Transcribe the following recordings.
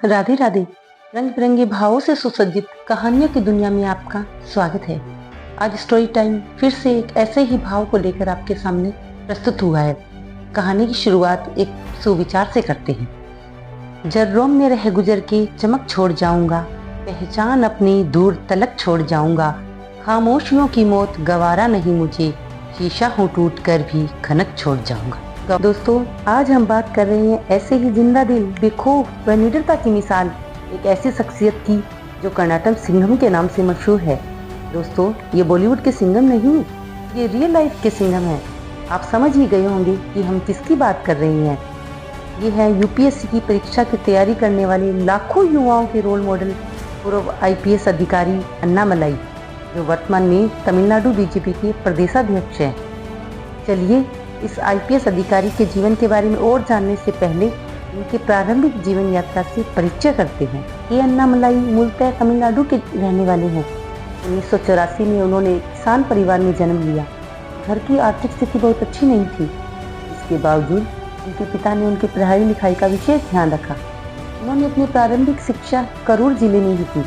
राधे राधे। रंग बिरंगे भावों से सुसज्जित कहानियों की दुनिया में आपका स्वागत है। आज स्टोरी टाइम फिर से एक ऐसे ही भाव को लेकर आपके सामने प्रस्तुत हुआ है। कहानी की शुरुआत एक सुविचार से करते हैं। जर्रों में रह गुजर के चमक छोड़ जाऊंगा, पहचान अपनी दूर तलक छोड़ जाऊंगा। खामोशियों की मौत गवारा नहीं मुझे, शीशा हूँ टूट कर भी खनक छोड़ जाऊंगा। दोस्तों, आज हम बात कर रहे हैं ऐसे ही जिंदा दिल, बेखौफ व निडरता की मिसाल एक ऐसी शख्सियत की जो कर्नाटक सिंघम के नाम से मशहूर है। दोस्तों, ये बॉलीवुड के सिंघम नहीं, ये रियल लाइफ के सिंघम है। आप समझ ही गए होंगे कि हम किसकी बात कर रहे हैं। ये है यूपीएससी की परीक्षा की तैयारी करने वाले लाखों युवाओं के रोल मॉडल, पूर्व आईपीएस अधिकारी अन्नामलाई, जो वर्तमान में तमिलनाडु बीजेपी के प्रदेशाध्यक्ष हैं। चलिए इस आईपीएस अधिकारी के जीवन के बारे में और जानने से पहले उनके प्रारंभिक जीवन यात्रा से परिचय करते हैं। ये अन्नामलाई मूलतः तमिलनाडु के रहने वाले हैं। 1984 में उन्होंने किसान परिवार में जन्म लिया। घर की आर्थिक स्थिति बहुत अच्छी नहीं थी। इसके बावजूद उनके पिता ने उनकी पढ़ाई लिखाई का विशेष ध्यान रखा। उन्होंने अपनी प्रारंभिक शिक्षा करूर जिले में ही की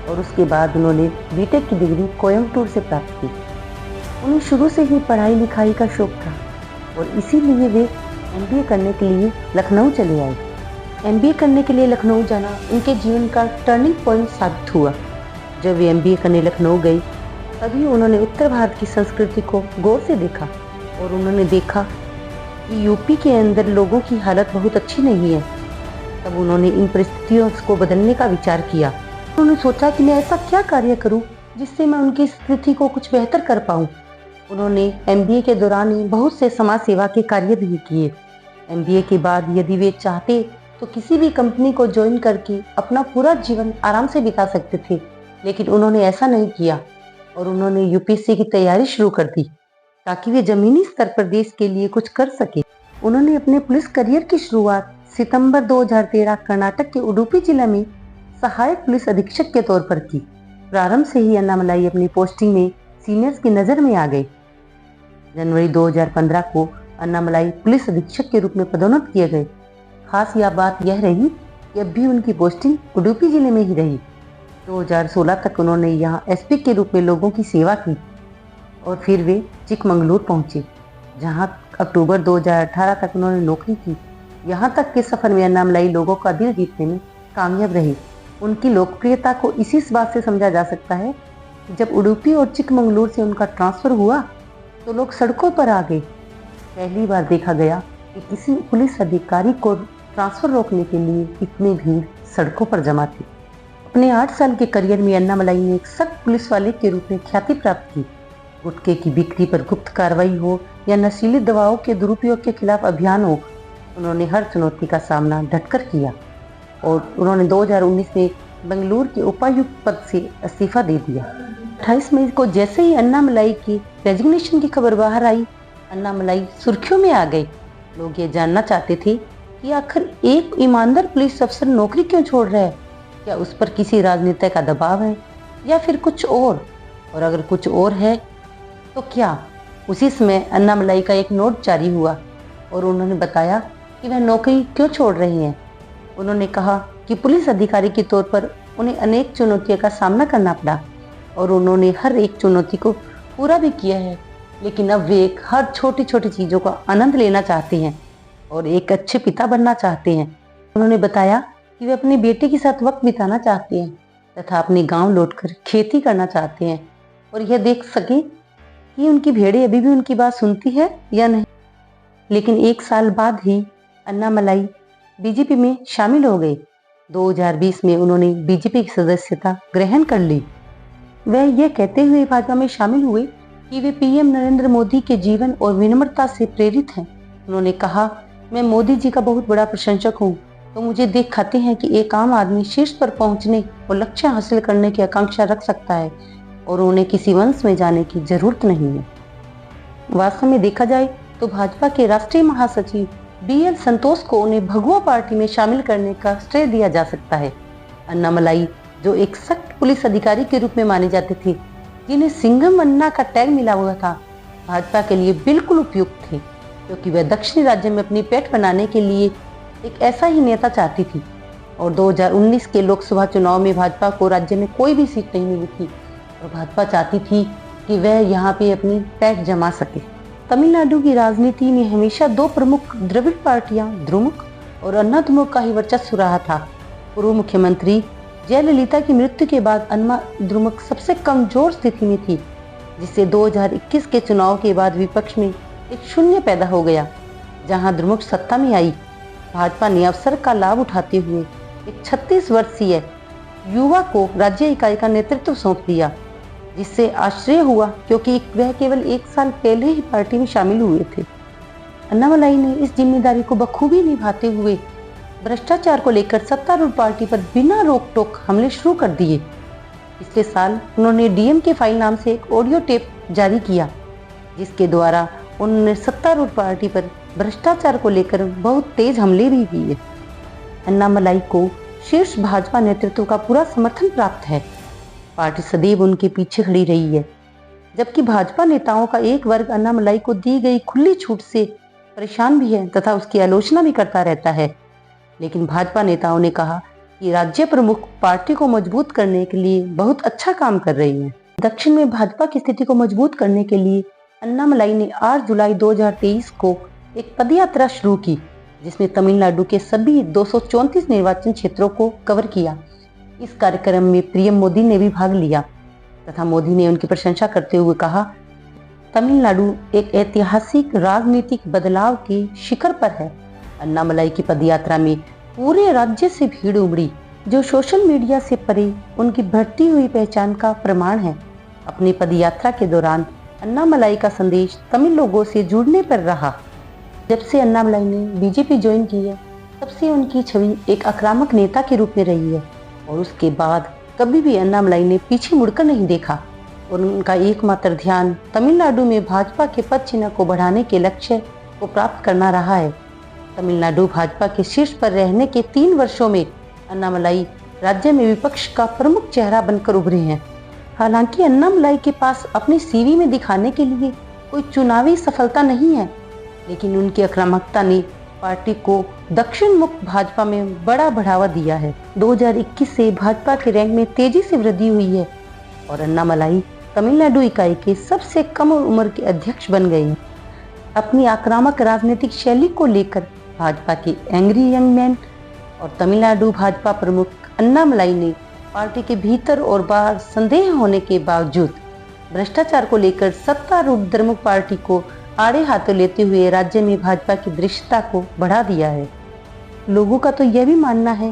और उसके बाद उन्होंने बीटेक की डिग्री कोयम्बटूर से प्राप्त की। उन्हें शुरू से ही पढ़ाई लिखाई का शौक था और इसीलिए वे एमबीए करने के लिए लखनऊ चले आए। एमबीए करने के लिए लखनऊ जाना उनके जीवन का टर्निंग पॉइंट साबित हुआ। जब वे एमबीए करने लखनऊ गई, तभी उन्होंने उत्तर भारत की संस्कृति को गौर से देखा और उन्होंने देखा कि यूपी के अंदर लोगों की हालत बहुत अच्छी नहीं है। तब उन्होंने इन परिस्थितियों को बदलने का विचार किया। उन्होंने सोचा कि मैं ऐसा क्या कार्य करूं जिससे मैं उनकी स्थिति को कुछ बेहतर कर पाऊं। उन्होंने एमबीए के दौरान ही बहुत से समाज सेवा के कार्य भी किए। एमबीए के बाद यदि वे चाहते तो किसी भी कंपनी को ज्वाइन करके अपना पूरा जीवन आराम से बिता सकते थे, लेकिन उन्होंने ऐसा नहीं किया और उन्होंने यूपीएससी की तैयारी शुरू कर दी ताकि वे जमीनी स्तर पर देश के लिए कुछ कर सके। उन्होंने अपने पुलिस करियर की शुरुआत सितंबर 2013 कर्नाटक के उडुपी जिला में सहायक पुलिस अधीक्षक के तौर पर की। प्रारंभ से ही अन्नामलाई अपनी पोस्टिंग में सीनियर्स की नजर में आ गए। जनवरी 2015 को अन्नामलाई पुलिस अधीक्षक के रूप में पदोन्नत किए गए। खास बात यह रही कि अब भी उनकी पोस्टिंग उडुपी जिले में ही रही। 2016 तक उन्होंने यहाँ एसपी के रूप में लोगों की सेवा की और फिर वे चिकमंगलूर पहुंचे, जहां अक्टूबर 2018 तक उन्होंने नौकरी की। यहाँ तक के सफर में अन्नामलाई लोगों का दिल जीतने में कामयाब रही। उनकी लोकप्रियता को इसी बात से समझा जा सकता है कि जब उडुपी और चिकमंगलूर से उनका ट्रांसफर हुआ तो लोग सड़कों पर आ गए। पहली बार देखा गया कि किसी पुलिस अधिकारी को ट्रांसफर रोकने के लिए इतनी भीड़ सड़कों पर जमा थी। अपने 8 साल के करियर में अन्नामलाई ने एक सख्त पुलिस वाले के रूप में ख्याति प्राप्त की। गुटखे की बिक्री पर गुप्त कार्रवाई हो या नशीली दवाओं के दुरुपयोग के खिलाफ अभियान हो, उन्होंने हर चुनौती का सामना डटकर किया और उन्होंने 2019 में बेंगलुरु के उपायुक्त पद से इस्तीफा दे दिया। 28 मई को जैसे ही अन्नामलाई की रेजिग्नेशन की खबर बाहर आई, अन्नामलाई सुर्खियों में आ गए। लोग ये जानना चाहते थे कि आखिर एक ईमानदार पुलिस अफसर नौकरी क्यों छोड़ रहा है। क्या उस पर किसी राजनीति का दबाव है या फिर कुछ और अगर कुछ और है तो क्या। उसी समय अन्नामलाई का एक नोट जारी हुआ और उन्होंने बताया कि वह नौकरी क्यों छोड़ रही हैं। उन्होंने कहा कि पुलिस अधिकारी के तौर पर उन्हें अनेक चुनौतियों का सामना करना पड़ा और उन्होंने हर एक चुनौती को पूरा भी किया है, लेकिन अब वे हर छोटी छोटी चीज़ों का आनंद लेना चाहते हैं और एक अच्छे पिता बनना चाहते हैं। उन्होंने बताया कि वे अपने बेटे के साथ वक्त बिताना चाहते हैं तथा अपने गांव लौटकर खेती करना चाहते हैं और यह देख सके कि उनकी भेड़ें अभी भी उनकी बात सुनती है या नहीं। लेकिन 1 साल बाद ही अन्नामलाई बीजेपी में शामिल हो गए। 2020 में उन्होंने बीजेपी की सदस्यता ग्रहण कर ली। वह यह कहते हुए भाजपा में शामिल हुए कि वे पीएम नरेंद्र मोदी के जीवन और विनम्रता से प्रेरित हैं। उन्होंने कहा, मैं मोदी जी का बहुत बड़ा प्रशंसक हूँ, तो मुझे देख खाते हैं कि एक आम आदमी शीर्ष पर पहुँचने और लक्ष्य हासिल करने की आकांक्षा रख सकता है और उन्हें किसी वंश में जाने की जरूरत नहीं है। वास्तव में देखा जाए तो भाजपा के राष्ट्रीय महासचिव बीएल संतोष को उन्हें भगवा पार्टी में शामिल करने का श्रेय दिया जा सकता है। अन्नामलाई, जो एक सख्त पुलिस अधिकारी के रूप में माने जाते थे, जिन्हें सिंघम अन्ना का टैग मिला हुआ था, भाजपा के लिए बिल्कुल उपयुक्त थे, क्योंकि वह दक्षिणी राज्य में अपनी पेठ बनाने के लिए एक ऐसा ही नेता चाहती थी। और 2019 के लोकसभा चुनाव में भाजपा को राज्य में कोई भी सीट नहीं मिली थी और भाजपा चाहती थी कि वह यहाँ पे अपनी पैठ जमा सके। तमिलनाडु की राजनीति में हमेशा दो प्रमुख द्रविड़ पार्टियां द्रुमुक और अन्ना द्रुमुक का ही वर्चस्व रहा था। पूर्व मुख्यमंत्री जयललिता की मृत्यु के बाद अन्ना द्रुमुक सबसे कमजोर स्थिति में थी, जिससे 2021 के चुनाव के बाद विपक्ष में एक शून्य पैदा हो गया। जहां द्रुमुक सत्ता में आई, भाजपा ने अवसर का लाभ उठाते हुए एक 36 वर्षीय युवा को राज्य इकाई का नेतृत्व सौंप दिया, जिससे आश्चर्य हुआ क्योंकि वह केवल 1 साल पहले ही पार्टी में शामिल हुए थे। अन्नामलाई ने इस जिम्मेदारी को बखूबी निभाते हुए भ्रष्टाचार को लेकर सत्तारूढ़ पार्टी पर बिना रोक टोक हमले शुरू कर दिए। पिछले साल उन्होंने डीएम के फाइल नाम से एक ऑडियो टेप जारी किया, जिसके द्वारा उन्होंने सत्तारूढ़ पार्टी पर भ्रष्टाचार को लेकर बहुत तेज हमले भी किए। अन्नामलाई को शीर्ष भाजपा नेतृत्व का पूरा समर्थन प्राप्त है। पार्टी सदैव उनके पीछे खड़ी रही है, जबकि भाजपा नेताओं का एक वर्ग अन्नामलाई को दी गई खुली छूट से परेशान भी है तथा उसकी आलोचना भी करता रहता है। लेकिन भाजपा नेताओं ने कहा कि राज्य प्रमुख पार्टी को मजबूत करने के लिए बहुत अच्छा काम कर रही है। दक्षिण में भाजपा की स्थिति को मजबूत करने के लिए अन्नामलाई ने 8 जुलाई 2023 को एक पदयात्रा शुरू की, जिसमें तमिलनाडु के सभी 234 निर्वाचन क्षेत्रों को कवर किया। इस कार्यक्रम में पीएम मोदी ने भी भाग लिया तथा मोदी ने उनकी प्रशंसा करते हुए कहा, तमिलनाडु एक ऐतिहासिक राजनीतिक बदलाव के शिखर पर है। अन्नामलाई की पदयात्रा में पूरे राज्य से भीड़ उमड़ी, जो सोशल मीडिया से परे उनकी बढ़ती हुई पहचान का प्रमाण है। अपनी पदयात्रा के दौरान अन्नामलाई का संदेश तमिल लोगों से जुड़ने पर रहा। जब से अन्नामलाई ने बीजेपी ज्वाइन की है, तब से उनकी छवि एक आक्रामक नेता के रूप में रही है और उसके बाद कभी भी अन्नामलाई ने पीछे मुड़कर नहीं देखा और उनका एकमात्र ध्यान तमिलनाडु में भाजपा के पद चिन्ह को बढ़ाने के लक्ष्य को प्राप्त करना रहा है। तमिलनाडु भाजपा के शीर्ष पर रहने के 3 वर्षों में अन्नामलाई राज्य में विपक्ष का प्रमुख चेहरा बनकर उभरे हैं। हालांकि अन्नामलाई के पास अपने सीवी में दिखाने के लिए कोई चुनावी सफलता नहीं है, लेकिन उनकी आक्रामकता ने पार्टी को दक्षिण मुक्त भाजपा में बड़ा बढ़ावा दिया है। 2021 से भाजपा के रैंक में तेजी से वृद्धि हुई है और अन्नामलाई तमिलनाडु इकाई के सबसे कम उम्र के अध्यक्ष बन गए हैं। अपनी आक्रामक राजनीतिक शैली को लेकर भाजपा के एंग्री यंग मैन और तमिलनाडु भाजपा प्रमुख अन्नामलाई ने पार्टी के भीतर और बाहर संदेह होने के बावजूद भ्रष्टाचार को लेकर सत्तारूढ़ द्रमुक पार्टी को आड़े हाथों लेते हुए राज्य में भाजपा की दृश्यता को बढ़ा दिया है। लोगों का तो यह भी मानना है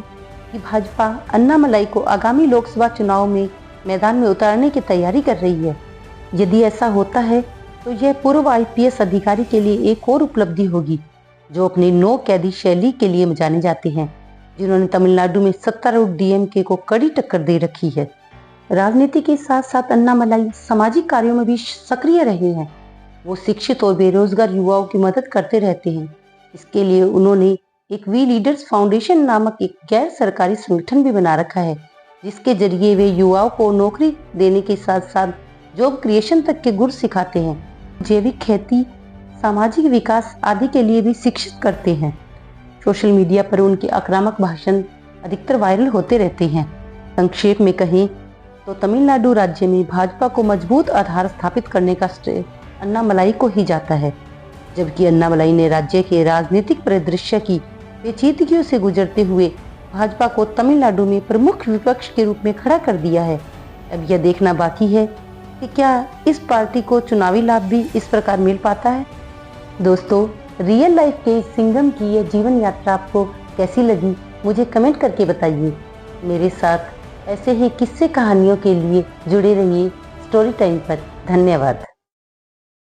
कि भाजपा अन्नामलाई को आगामी लोकसभा चुनाव में मैदान में उतारने की तैयारी कर रही है। यदि ऐसा होता है तो यह पूर्व आईपीएस अधिकारी के लिए एक और उपलब्धि होगी, जो अपनी नो कैदी शैली के लिए जाने जाते हैं, जिन्होंने तमिलनाडु में सत्तारूढ़ डीएमके को कड़ी टक्कर दे रखी है। राजनीति के साथ साथ अन्नामलाई सामाजिक कार्यों में भी सक्रिय रहे हैं। वो शिक्षित और बेरोजगार युवाओं की मदद करते रहते हैं। इसके लिए उन्होंने एक वी लीडर्स फाउंडेशन नामक एक गैर सरकारी संगठन भी बना रखा है, जिसके जरिए वे युवाओं को नौकरी देने के साथ साथ जॉब क्रिएशन तक के गुर सिखाते हैं। जैविक खेती, सामाजिक विकास आदि के लिए भी शिक्षित करते हैं। सोशल मीडिया पर उनके आक्रामक भाषण अधिकतर वायरल होते रहते हैं। संक्षेप में कहें तो तमिलनाडु राज्य में भाजपा को मजबूत आधार स्थापित करने का श्रेय अन्नामलाई को ही जाता है, जबकि अन्नामलाई ने राज्य के राजनीतिक परिदृश्य की पेचीदगियों से गुजरते हुए भाजपा को तमिलनाडु में प्रमुख विपक्ष के रूप में खड़ा कर दिया है। अब यह देखना बाकी है कि क्या इस पार्टी को चुनावी लाभ भी इस प्रकार मिल पाता है। दोस्तों, रियल लाइफ के सिंघम की यह जीवन यात्रा आपको कैसी लगी, मुझे कमेंट करके बताइए। मेरे साथ ऐसे ही किस्से कहानियों के लिए जुड़े रहिए स्टोरी टाइम पर। धन्यवाद।